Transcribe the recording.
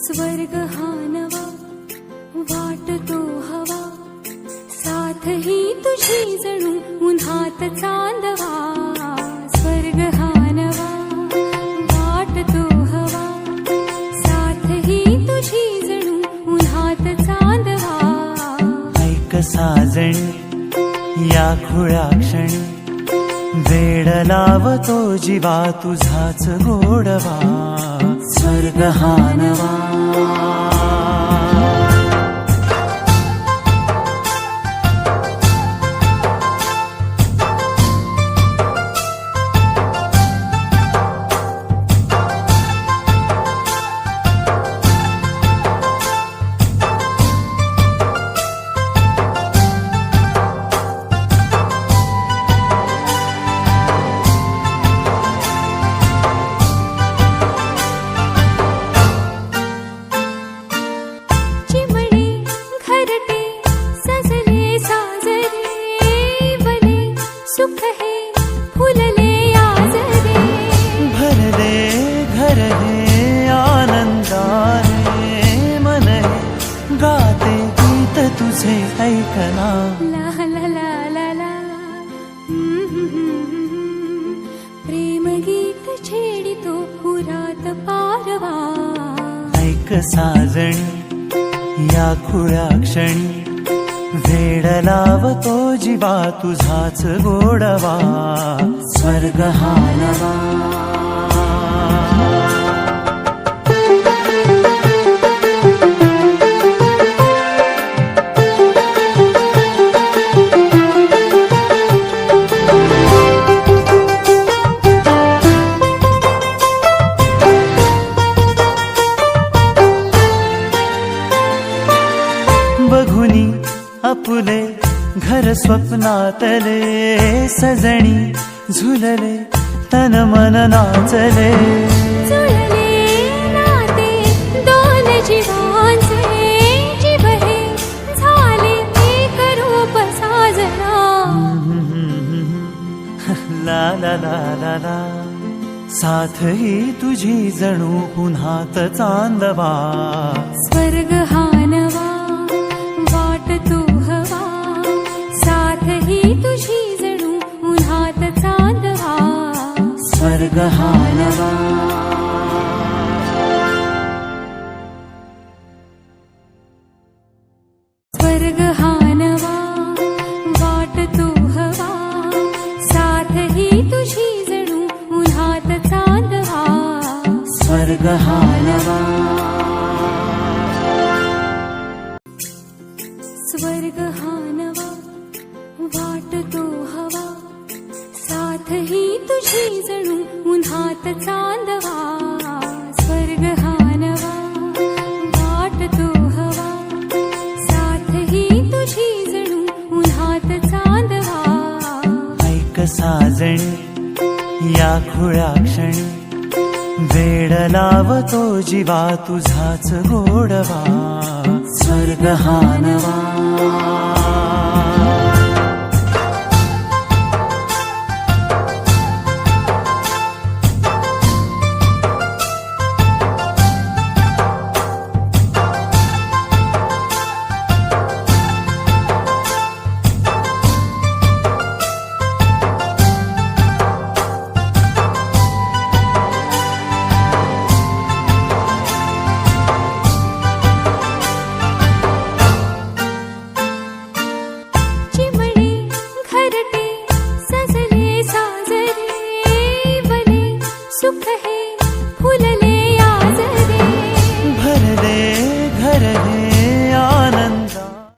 स्वर्ग हा नवा वाटतो हवा, साथ ही तुझी जणू उन्हात चांदवा. स्वर्ग हा नवा वाटतो हवा, साथ ही तुझी जणू उन्हात चांदवा. ऐक साजणी या खुळ्या क्षणी, वेड लावतो जीवा तुझाच गोडवा. स्वर्ग हा नवा. सुख है फुलले आजरे, भरले घर हे आनंदाने. मन हे गाते गीत तुझे ऐकना. ला ला ला ला ला. प्रेम गीत छेडितो पुरात पारवा. ऐक साजणी या खुळ्या क्षणी, वेड लावतो जीवा तुझाच गोडवा. स्वर्ग हा नवा. बघुनी आपुले घर स्वप्नातले, सजणी झुलले तन मन नाचले. जुळले नाते दोन जीवांचे, जीव हे झाले एक रूप साजना. ला ला ला ला ला. साथ ही तुझी जणू पुन्हात चांदवा. स्वर्ग हा नवा वाटतो हवा, साथ ही तुझी जणू उन्हात चांदवा. स्वर्ग हा नवा. स्वर्ग हा नवा वाटतो हवा, साथ ही तुझी जणू उन्हात चांदवा. स्वर्ग हा नवा. स्वर्ग हा नवा वाटतो हवा, साथ ही तुझी जणू उन्हात चांदवा. स्वर्ग हा नवा वाटतो हवा, साथ ही तुझी जणू उन्हात चांदवा. ऐक साजणी या खुळ्या क्षणी, वेड लावतो जीवा तुझाच गोडवा. स्वर्ग हा नवा.